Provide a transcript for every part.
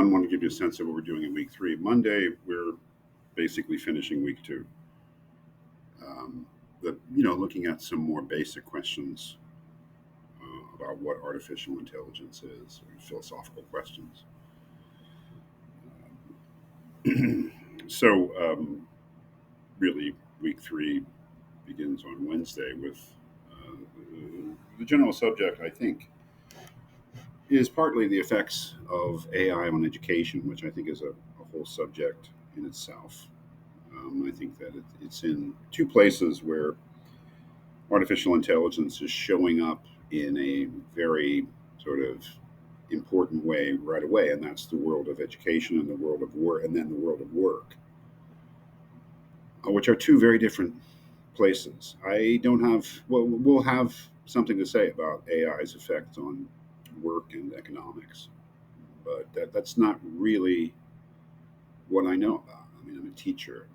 one, want to give you a sense of what we're doing in week three. Monday, we're basically finishing week two. Um, Looking at some more basic questions about what artificial intelligence is, or philosophical questions. so, really, week three begins on Wednesday with uh, the general subject, I think, is partly the effects of AI on education, which I think is a whole subject in itself. I think that it's in two places where artificial intelligence is showing up in a very sort of important way right away, and that's the world of education and the world of work, and then the world of work, which are two very different places. I don't have, well, we'll have something to say about AI's effect on work and economics, but that's not really what I know about. I mean, I'm a teacher.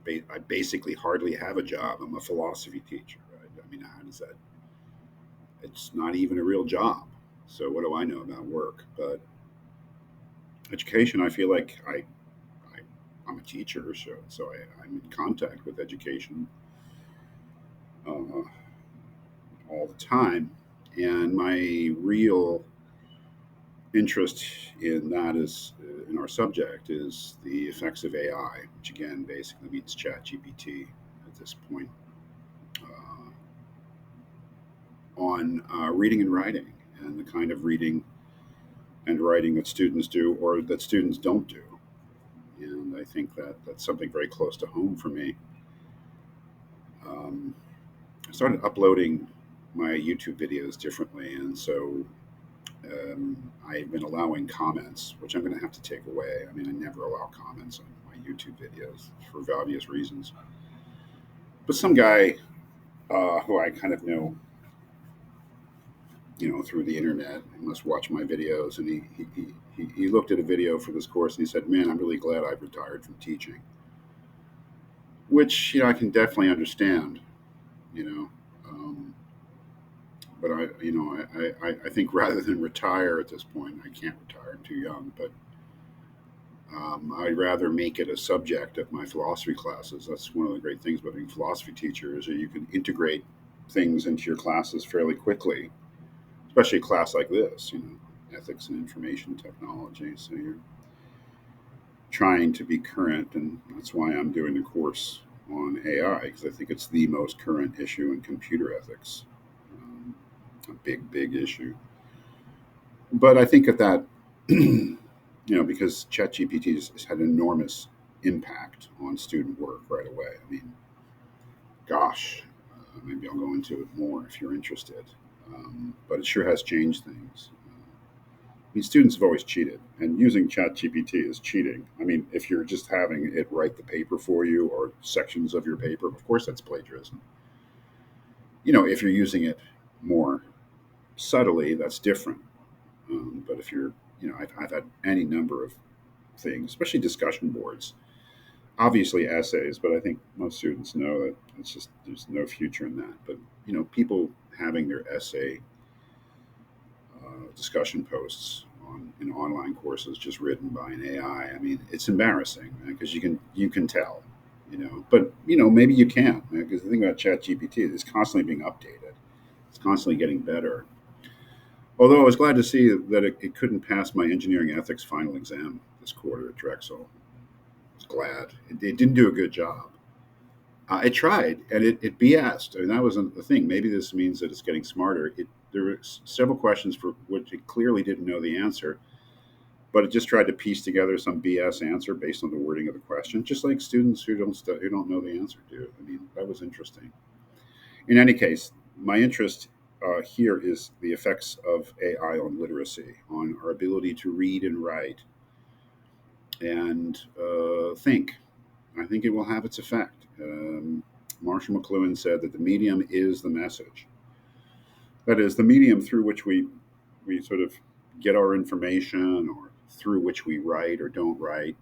I basically hardly have a job. I'm a philosophy teacher. Right? I mean, how does that? It's not even a real job. So what do I know about work? But education, I feel like I'm a teacher, I'm in contact with education uh, all the time, and my real interest in that is in our subject is the effects of AI, which again basically means Chat GPT at this point, uh, on reading and writing, and the kind of reading and writing that students do or that students don't do. And I think that that's something very close to home for me. Um, I started uploading my YouTube videos differently, and so I've been allowing comments, which I'm going to have to take away. I mean, I never allow comments on my YouTube videos for obvious reasons. But some guy who I kind of know, through the internet, he must watch my videos, and he looked at a video for this course, and he said, "Man, I'm really glad I've retired from teaching," which I can definitely understand. You know, um, but I think rather than retire at this point, I can't retire. I'm too young, but I'd rather make it a subject of my philosophy classes. That's one of the great things about being a philosophy teacher is that you can integrate things into your classes fairly quickly, especially a class like this, ethics and information technology. So you're trying to be current, and that's why I'm doing the course on AI, because I think it's the most current issue in computer ethics, a big issue. But I think that because ChatGPT has had an enormous impact on student work right away. I mean, gosh, maybe I'll go into it more if you're interested. But it sure has changed things. I mean, students have always cheated, and using ChatGPT is cheating. I mean, if you're just having it write the paper for you or sections of your paper, of course that's plagiarism. If you're using it more subtly, that's different. But if you're, I've had any number of things, especially discussion boards, obviously essays, but I think most students know that it's just there's no future in that. But people having their essay discussion posts in online courses just written by an AI. I mean, it's embarrassing because you can tell, But maybe you can't, because the thing about ChatGPT is it's constantly being updated. It's constantly getting better. Although I was glad to see that it couldn't pass my engineering ethics final exam this quarter at Drexel. I was glad. It didn't do a good job. I tried, and it BS'd. I mean, that wasn't the thing. Maybe this means that it's getting smarter. There were several questions for which it clearly didn't know the answer, but it just tried to piece together some BS answer based on the wording of the question, just like students who don't know the answer do. I mean, that was interesting. In any case, my interest here is the effects of AI on literacy, on our ability to read and write and think. I think it will have its effect. Marshall McLuhan said that the medium is the message. That is, the medium through which we sort of get our information or through which we write or don't write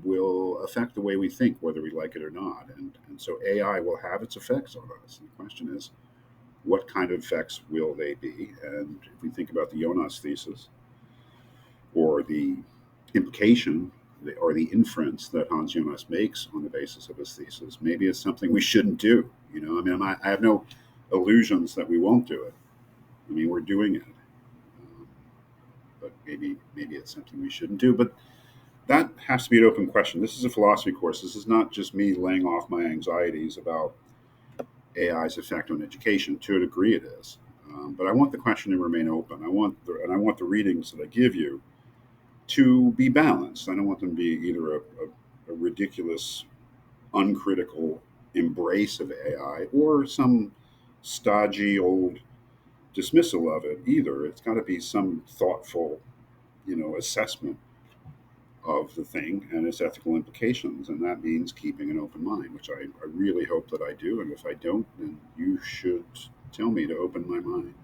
will affect the way we think, whether we like it or not. And so AI will have its effects on us. And the question is, what kind of effects will they be? And if we think about the Jonas thesis or the implication or the inference that Hans Jonas makes on the basis of his thesis. Maybe it's something we shouldn't do. I mean, I have no illusions that we won't do it. I mean, we're doing it, but maybe it's something we shouldn't do. But that has to be an open question. This is a philosophy course. This is not just me laying off my anxieties about AI's effect on education. To a degree, it is. But I want the question to remain open. And I want the readings that I give you to be balanced. I don't want them to be either a ridiculous, uncritical embrace of AI or some stodgy old dismissal of it either. It's got to be some thoughtful, assessment of the thing and its ethical implications. And that means keeping an open mind, which I really hope that I do. And if I don't, then you should tell me to open my mind.